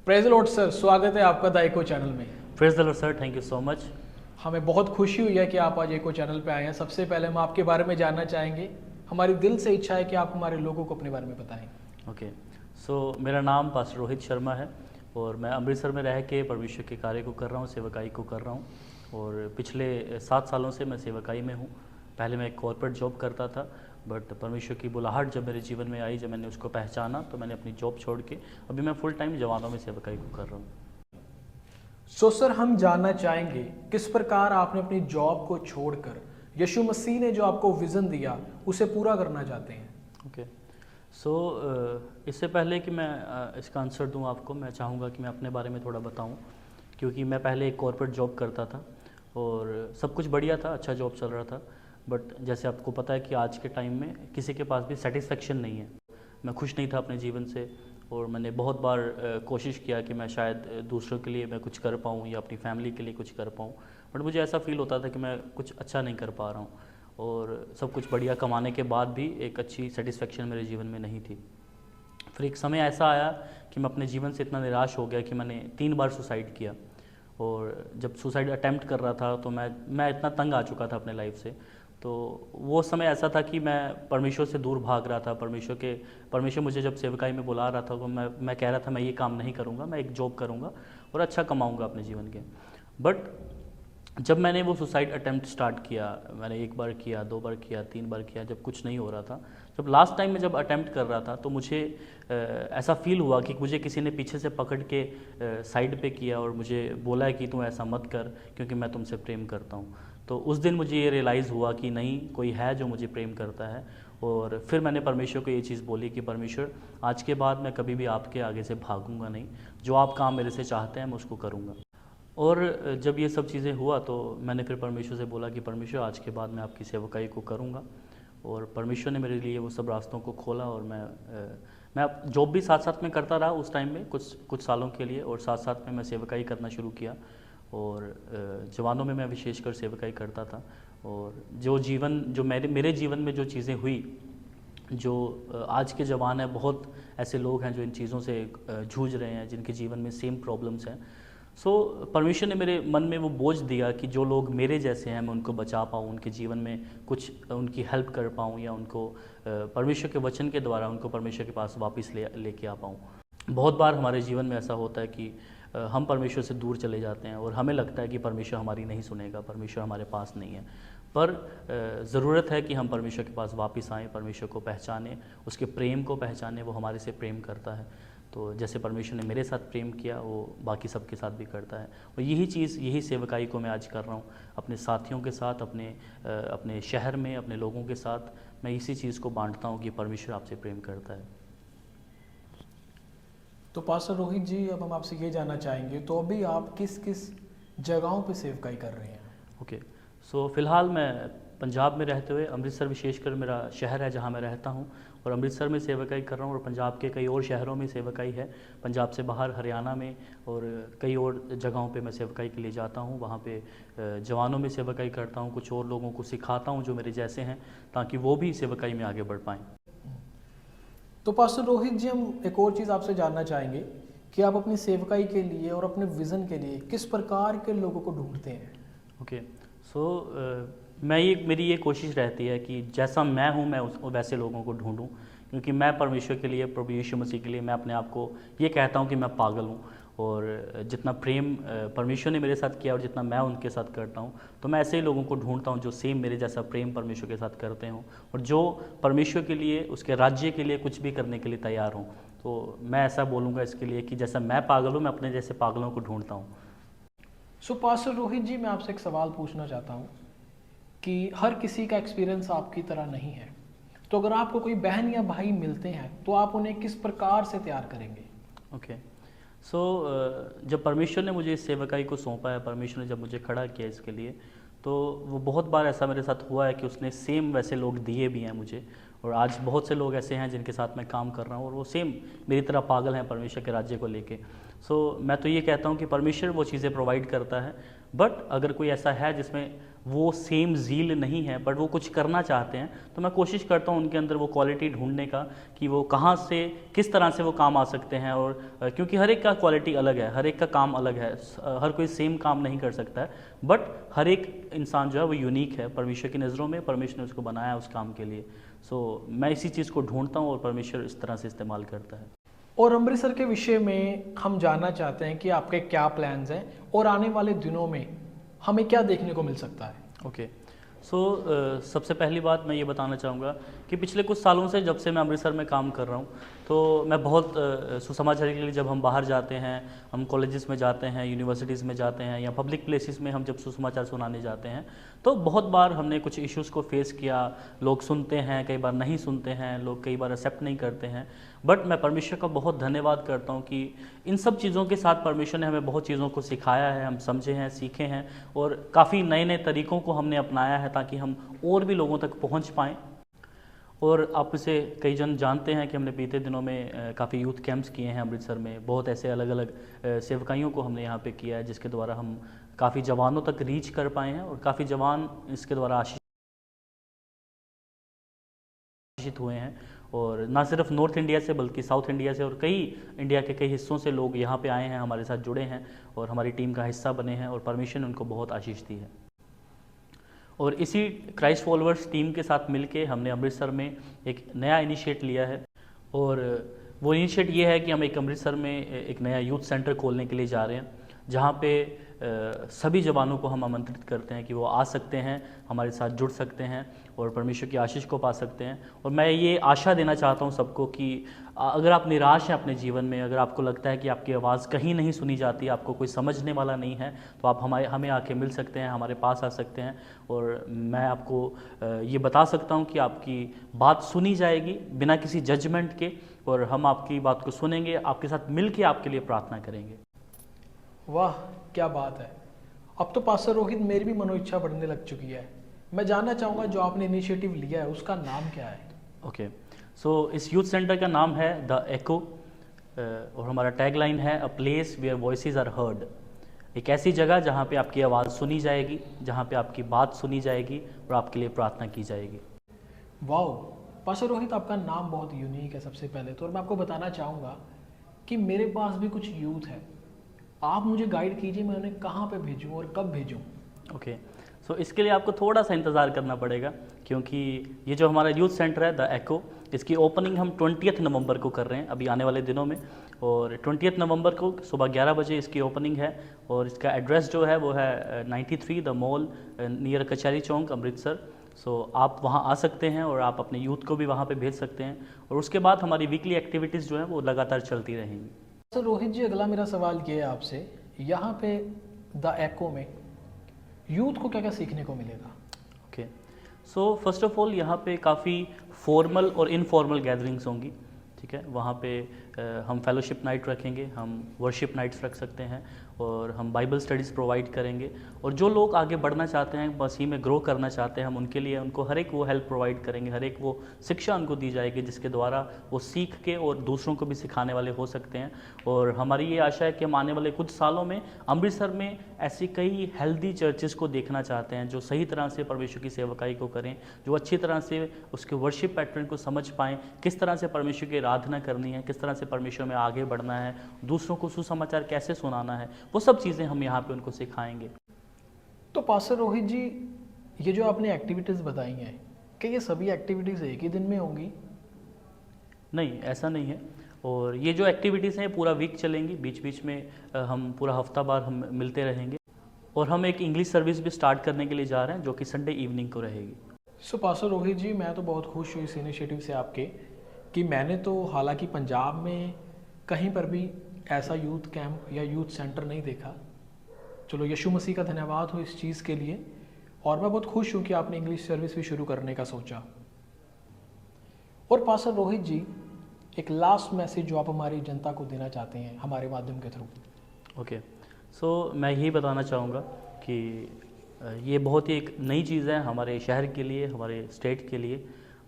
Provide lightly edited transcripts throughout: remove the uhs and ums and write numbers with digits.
Praise Lord sir, स्वागत है आपका द इको चैनल में। Praise the Lord sir, thank you so much. हमें बहुत खुशी हुई है कि आप आज इको चैनल पे आए हैं। सबसे पहले हम आपके बारे में जानना चाहेंगे। हमारी दिल से इच्छा है कि आप हमारे लोगों को अपने बारे में बताएं। ओके, सो मेरा नाम पास्टर रोहित शर्मा है और मैं अमृतसर में रह के परमेश्वर के कार्य को कर रहा हूँ, सेवकाई को कर रहा हूँ। और पिछले 7 सालों से मैं सेवकाई में हूँ। पहले मैं एक कॉर्पोरेट जॉब करता था, बट परमेश्वर की बुलाहट जब मेरे जीवन में आई, जब मैंने उसको पहचाना, तो मैंने अपनी जॉब छोड़ के अभी मैं फुल टाइम जवानों में सेवकाई को कर रहा हूँ। सो सर, हम जानना चाहेंगे किस प्रकार आपने अपनी जॉब को छोड़कर यीशु मसीह ने जो आपको विज़न दिया उसे पूरा करना चाहते हैं। ओके, सो इससे पहले कि मैं इसका आंसर दूं आपको, मैं चाहूँगा कि मैं अपने बारे में थोड़ा बताऊं, क्योंकि मैं पहले एक कॉर्पोरेट जॉब करता था और सब कुछ बढ़िया था, अच्छा जॉब चल रहा था। बट जैसे आपको पता है कि आज के टाइम में किसी के पास भी सेटिस्फेक्शन नहीं है। मैं खुश नहीं था अपने जीवन से और मैंने बहुत बार कोशिश किया कि मैं शायद दूसरों के लिए मैं कुछ कर पाऊँ या अपनी फैमिली के लिए कुछ कर पाऊँ, बट मुझे ऐसा फील होता था कि मैं कुछ अच्छा नहीं कर पा रहा हूँ और सब कुछ बढ़िया कमाने के बाद भी एक अच्छी सेटिस्फेक्शन मेरे जीवन में नहीं थी। फिर एक समय ऐसा आया कि मैं अपने जीवन से इतना निराश हो गया कि मैंने 3 बार सुसाइड किया। और जब सुसाइड अटेम्प्ट कर रहा था तो मैं इतना तंग आ चुका था अपने लाइफ से। तो वो समय ऐसा था कि मैं परमेश्वर से दूर भाग रहा था। परमेश्वर मुझे जब सेवकाई में बुला रहा था तो मैं कह रहा था मैं ये काम नहीं करूँगा, मैं एक जॉब करूँगा और अच्छा कमाऊँगा अपने जीवन के। बट जब मैंने वो सुसाइड अटेम्प्ट स्टार्ट किया, मैंने 1 बार किया, 2 बार किया, 3 बार किया, जब कुछ नहीं हो रहा था, जब लास्ट टाइम में जब अटेम्प्ट कर रहा था तो मुझे ऐसा फील हुआ कि मुझे किसी ने पीछे से पकड़ के साइड पे किया और मुझे बोला है कि तू ऐसा मत कर क्योंकि मैं तुमसे प्रेम करता हूँ। तो उस दिन मुझे ये रियलाइज़ हुआ कि नहीं, कोई है जो मुझे प्रेम करता है। और फिर मैंने परमेश्वर को ये चीज़ बोली कि परमेश्वर, आज के बाद मैं कभी भी आपके आगे से भागूंगा नहीं, जो आप काम मेरे से चाहते हैं मैं उसको करूँगा। और जब ये सब चीज़ें हुआ तो मैंने फिर परमेश्वर से बोला कि परमेश्वर, आज के बाद मैं आपकी सेवकाई को करूँगा। और परमेश्वर ने मेरे लिए वो सब रास्तों को खोला और मैं जॉब भी साथ साथ में करता रहा उस टाइम में कुछ कुछ सालों के लिए, और साथ साथ में मैं सेवकाई करना शुरू किया। और जवानों में मैं विशेषकर सेवकाई करता था। और जो मेरे जीवन में जो चीज़ें हुई, जो आज के जवान हैं, बहुत ऐसे लोग हैं जो इन चीज़ों से जूझ रहे हैं, जिनके जीवन में सेम प्रॉब्लम्स हैं। सो परमेश्वर ने मेरे मन में वो बोझ दिया कि जो लोग मेरे जैसे हैं मैं उनको बचा पाऊँ, उनके जीवन में कुछ उनकी हेल्प कर पाऊँ, या उनको परमेश्वर के वचन के द्वारा उनको परमेश्वर के पास वापस लेके आ पाऊँ। बहुत बार हमारे जीवन में ऐसा होता है कि हम परमेश्वर से दूर चले जाते हैं और हमें लगता है कि परमेश्वर हमारी नहीं सुनेगा, परमेश्वर हमारे पास नहीं है। पर ज़रूरत है कि हम परमेश्वर के पास वापस आएँ, परमेश्वर को पहचानें, उसके प्रेम को पहचानें। वो हमारे से प्रेम करता है, तो जैसे परमेश्वर ने मेरे साथ प्रेम किया वो बाकी सबके साथ भी करता है। और यही सेवकाई को मैं आज कर रहा हूँ अपने साथियों के साथ, अपने शहर में, अपने लोगों के साथ। मैं इसी चीज़ को बांटता हूँ कि परमेश्वर आपसे प्रेम करता है। तो पास्टर रोहित जी, अब हम आपसे ये जानना चाहेंगे, तो अभी आप किस किस जगहों पे सेवकाई कर रहे हैं। ओके, सो फिलहाल मैं पंजाब में रहते हुए, अमृतसर विशेषकर मेरा शहर है जहाँ मैं रहता हूँ, और अमृतसर में सेवकाई कर रहा हूँ। और पंजाब के कई और शहरों में सेवकाई है, पंजाब से बाहर हरियाणा में और कई और जगहों पे मैं सेवकाई के लिए जाता हूँ। वहाँ पे जवानों में सेवकाई करता हूँ, कुछ और लोगों को सिखाता हूँ जो मेरे जैसे हैं, ताकि वो भी सेवकाई में आगे बढ़ पाएँ। तो पास्टर रोहित जी, हम एक और चीज़ आपसे जानना चाहेंगे कि आप अपनी सेवकाई के लिए और अपने विज़न के लिए किस प्रकार के लोगों को ढूंढते हैं। ओके, सो मेरी ये कोशिश रहती है कि जैसा मैं हूँ मैं वैसे लोगों को ढूंढूं, क्योंकि मैं परमेश्वर के लिए, प्रभु यीशु मसीह के लिए, मैं अपने आप को ये कहता हूँ कि मैं पागल हूँ। और जितना प्रेम परमेश्वर ने मेरे साथ किया और जितना मैं उनके साथ करता हूँ, तो मैं ऐसे ही लोगों को ढूंढता हूँ जो सेम मेरे जैसा प्रेम परमेश्वर के साथ करते हों और जो परमेश्वर के लिए, उसके राज्य के लिए कुछ भी करने के लिए तैयार हों। तो मैं ऐसा बोलूँगा इसके लिए कि जैसा मैं पागल हूँ, मैं अपने जैसे पागलों को ढूंढता हूँ। सो पास्टर रोहित जी, मैं आपसे एक सवाल पूछना चाहता हूँ कि हर किसी का एक्सपीरियंस आपकी तरह नहीं है। तो अगर आपको कोई बहन या भाई मिलते हैं तो आप उन्हें किस प्रकार से तैयार करेंगे। ओके, सो जब परमेश्वर ने मुझे इस सेवकाई को सौंपा है, परमेश्वर ने जब मुझे खड़ा किया इसके लिए, तो वो बहुत बार ऐसा मेरे साथ हुआ है कि उसने सेम वैसे लोग दिए भी हैं मुझे। और आज बहुत से लोग ऐसे हैं जिनके साथ मैं काम कर रहा हूँ और वो सेम मेरी तरह पागल हैं परमेश्वर के राज्य को लेके। सो मैं तो ये कहता हूँ कि परमेश्वर वो चीज़ें प्रोवाइड करता है, बट अगर कोई ऐसा है जिसमें वो सेम ज़ील नहीं है, बट वो कुछ करना चाहते हैं, तो मैं कोशिश करता हूँ उनके अंदर वो क्वालिटी ढूंढने का कि वो कहाँ से किस तरह से वो काम आ सकते हैं। और क्योंकि हर एक का क्वालिटी अलग है, हर एक का काम अलग है, हर कोई सेम काम नहीं कर सकता है, बट हर एक इंसान जो है वो यूनिक है परमेश्वर की नज़रों में। परमेश्वर ने उसको बनाया है उस काम के लिए। सो मैं इसी चीज़ को ढूंढता हूँ और परमेश्वर इस तरह से इस्तेमाल करता है। और अमृतसर के विषय में हम जानना चाहते हैं कि आपके क्या प्लान्स हैं और आने वाले दिनों में हमें क्या देखने को मिल सकता है। ओके। सो सबसे पहली बात मैं ये बताना चाहूँगा कि पिछले कुछ सालों से जब से मैं अमृतसर में काम कर रहा हूँ, तो मैं बहुत सुसमाचार के लिए जब हम बाहर जाते हैं, हम कॉलेजेस में जाते हैं, यूनिवर्सिटीज़ में जाते हैं, या पब्लिक प्लेसेस में हम जब सुसमाचार सुनाने जाते हैं, तो बहुत बार हमने कुछ इश्यूज़ को फेस किया। लोग सुनते हैं, कई बार नहीं सुनते हैं, लोग कई बार एक्सेप्ट नहीं करते हैं, बट मैं परमेश्वर का बहुत धन्यवाद करता हूँ कि इन सब चीज़ों के साथ परमेश्वर ने हमें बहुत चीज़ों को सिखाया है, हम समझे हैं, सीखे हैं, और काफ़ी नए नए तरीक़ों को हमने अपनाया है ताकि हम और भी लोगों तक पहुँच पाएँ। और आप इसे कई जन जानते हैं कि हमने बीते दिनों में काफ़ी यूथ कैंप्स किए हैं अमृतसर में। बहुत ऐसे अलग अलग सेवकाइयों को हमने यहाँ पे किया है, जिसके द्वारा हम काफ़ी जवानों तक रीच कर पाए हैं, और काफ़ी जवान इसके द्वारा आशीषित हुए हैं। और ना सिर्फ नॉर्थ इंडिया से बल्कि साउथ इंडिया से और कई इंडिया के कई हिस्सों से लोग यहाँ पे आए हैं, हमारे साथ जुड़े हैं और हमारी टीम का हिस्सा बने हैं, और परमेश्वर ने उनको बहुत आशीष दी है। और इसी क्राइस्ट फॉलोअर्स टीम के साथ मिलके हमने अमृतसर में एक नया इनिशिएट लिया है, और वो इनिशिएट ये है कि हम एक अमृतसर में एक नया यूथ सेंटर खोलने के लिए जा रहे हैं, जहाँ पे सभी जवानों को हम आमंत्रित करते हैं कि वो आ सकते हैं, हमारे साथ जुड़ सकते हैं और परमेश्वर की आशीष को पा सकते हैं। और मैं ये आशा देना चाहता हूँ सबको कि अगर आप निराश हैं अपने जीवन में, अगर आपको लगता है कि आपकी आवाज़ कहीं नहीं सुनी जाती, आपको कोई समझने वाला नहीं है, तो आप हमें आके मिल सकते हैं, हमारे पास आ सकते हैं, और मैं आपको ये बता सकता हूँ कि आपकी बात सुनी जाएगी बिना किसी जजमेंट के, और हम आपकी बात को सुनेंगे, आपके साथ मिल के आपके लिए प्रार्थना करेंगे। वाह, क्या बात है। अब तो पास्टर रोहित मेरी भी मनोइच्छा बढ़ने लग चुकी है। मैं जानना चाहूँगा जो आपने इनिशिएटिव लिया है उसका नाम क्या है। ओके। सो इस यूथ सेंटर का नाम है द एको, और हमारा टैगलाइन है a place where voices are heard. एक ऐसी जगह जहाँ पे आपकी आवाज़ सुनी जाएगी, जहाँ पे आपकी बात सुनी जाएगी और आपके लिए प्रार्थना की जाएगी। वाह पास्टर रोहित, आपका नाम बहुत यूनिक है सबसे पहले तो। और मैं आपको बताना चाहूँगा कि मेरे पास भी कुछ यूथ है, आप मुझे गाइड कीजिए मैं उन्हें कहाँ पे भेजूँ और कब भेजूँ। ओके। सो इसके लिए आपको थोड़ा सा इंतज़ार करना पड़ेगा, क्योंकि ये जो हमारा यूथ सेंटर है द एको, इसकी ओपनिंग हम 20 नवंबर को कर रहे हैं, अभी आने वाले दिनों में। और 20 नवंबर को सुबह 11 बजे इसकी ओपनिंग है, और इसका एड्रेस जो है वो है 93 द मॉल नियर कचहरी चौक अमृतसर। सो आप वहाँ आ सकते हैं और आप अपने यूथ को भी वहाँ पे भेज सकते हैं, और उसके बाद हमारी वीकली एक्टिविटीज़ जो हैं वो लगातार चलती रहेंगी। तो रोहित जी, अगला मेरा सवाल ये है आपसे, यहाँ पे द एको में यूथ को क्या क्या सीखने को मिलेगा। Okay. So first of all यहाँ पे काफ़ी फॉर्मल और इनफॉर्मल गैदरिंग्स होंगी, ठीक है। वहाँ पे हम फेलोशिप नाइट रखेंगे, हम वर्शिप नाइट्स रख सकते हैं, और हम बाइबल स्टडीज़ प्रोवाइड करेंगे। और जो लोग आगे बढ़ना चाहते हैं, मसीह में ग्रो करना चाहते हैं, हम उनके लिए उनको हर एक वो हेल्प प्रोवाइड करेंगे, हर एक वो शिक्षा उनको दी जाएगी जिसके द्वारा वो सीख के और दूसरों को भी सिखाने वाले हो सकते हैं। और हमारी ये आशा है कि हम आने वाले कुछ सालों में अमृतसर में ऐसी कई हेल्दी चर्चेस को देखना चाहते हैं जो सही तरह से परमेश्वर की सेवकाई को करें, जो अच्छी तरह से उसके वर्शिप पैटर्न को समझ पाएँ, किस तरह से परमेश्वर की आराधना करनी है, किस तरह से परमेश्वर में आगे बढ़ना है, दूसरों को सुसमाचार कैसे सुनाना है, वो सब चीज़ें हम यहाँ पे उनको सिखाएंगे। तो पास्टर रोहित जी, ये जो आपने एक्टिविटीज़ बताई हैं, क्या ये सभी एक्टिविटीज़ एक ही दिन में होंगी। नहीं, ऐसा नहीं है। और ये जो एक्टिविटीज़ हैं पूरा वीक चलेंगी, बीच बीच में हम पूरा हफ्ता बार हम मिलते रहेंगे। और हम एक इंग्लिश सर्विस भी स्टार्ट करने के लिए जा रहे हैं, जो कि संडे इवनिंग को रहेगी। सो पास्टर रोहित जी, मैं तो बहुत खुश हूँ इस इनिशिएटिव से आपके, कि मैंने तो हालांकि पंजाब में कहीं पर भी ऐसा यूथ कैंप या यूथ सेंटर नहीं देखा। चलो, यीशु मसीह का धन्यवाद हो इस चीज़ के लिए। और मैं बहुत खुश हूँ कि आपने इंग्लिश सर्विस भी शुरू करने का सोचा। और पास्टर रोहित जी, एक लास्ट मैसेज जो आप हमारी जनता को देना चाहते हैं हमारे माध्यम के थ्रू। ओके। सो मैं यही बताना चाहूँगा कि ये बहुत ही एक नई चीज़ है हमारे शहर के लिए, हमारे स्टेट के लिए।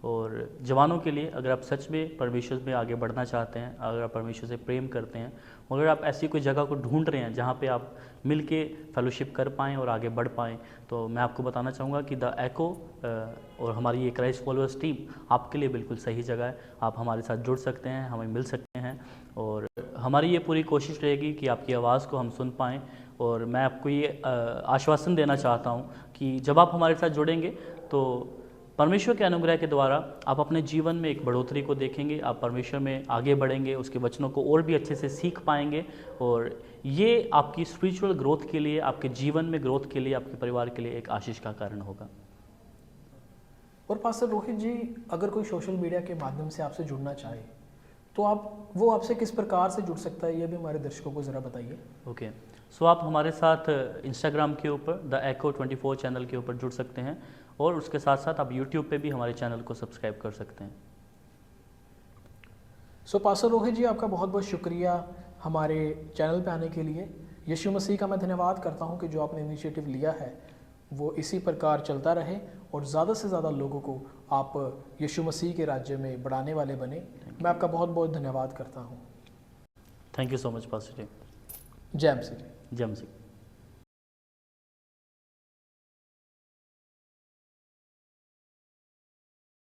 और जवानों के लिए, अगर आप सच में परमेश्वर में आगे बढ़ना चाहते हैं, अगर आप परमेश्वर से प्रेम करते हैं, अगर आप ऐसी कोई जगह को ढूंढ रहे हैं जहाँ पे आप मिल के फेलोशिप कर पाएँ और आगे बढ़ पाएँ, तो मैं आपको बताना चाहूँगा कि द एको और हमारी ये क्राइस्ट फॉलोअर्स टीम आपके लिए बिल्कुल सही जगह है। आप हमारे साथ जुड़ सकते हैं, हमें मिल सकते हैं, और हमारी ये पूरी कोशिश रहेगी कि आपकी आवाज़ को हम सुन पाएँ। और मैं आपको ये आश्वासन देना चाहता हूँ कि जब आप हमारे साथ जुड़ेंगे तो परमेश्वर के अनुग्रह के द्वारा आप अपने जीवन में एक बढ़ोतरी को देखेंगे, आप परमेश्वर में आगे बढ़ेंगे, उसके वचनों को और भी अच्छे से सीख पाएंगे, और ये आपकी स्पिरिचुअल ग्रोथ के लिए, आपके जीवन में ग्रोथ के लिए, आपके परिवार के लिए एक आशीष का कारण होगा। और पास्टर रोहित जी, अगर कोई सोशल मीडिया के माध्यम से आपसे जुड़ना चाहे तो वो आपसे किस प्रकार से जुड़ सकता है, ये भी हमारे दर्शकों को ज़रा बताइए। ओके, सो आप हमारे साथ इंस्टाग्राम के ऊपर द एको 24 चैनल के ऊपर जुड़ सकते हैं, और उसके साथ साथ आप यूट्यूब पे भी हमारे चैनल को सब्सक्राइब कर सकते हैं। सो पास्टर रोहित जी, आपका बहुत बहुत शुक्रिया हमारे चैनल पे आने के लिए। यीशु मसीह का मैं धन्यवाद करता हूँ कि जो आपने इनिशिएटिव लिया है वो इसी प्रकार चलता रहे और ज़्यादा से ज़्यादा लोगों को आप यीशु मसीह के राज्य में बढ़ाने वाले बने। मैं आपका बहुत बहुत धन्यवाद करता हूँ। Thank you so much pastor ji. जय मसीह। जय मसीह।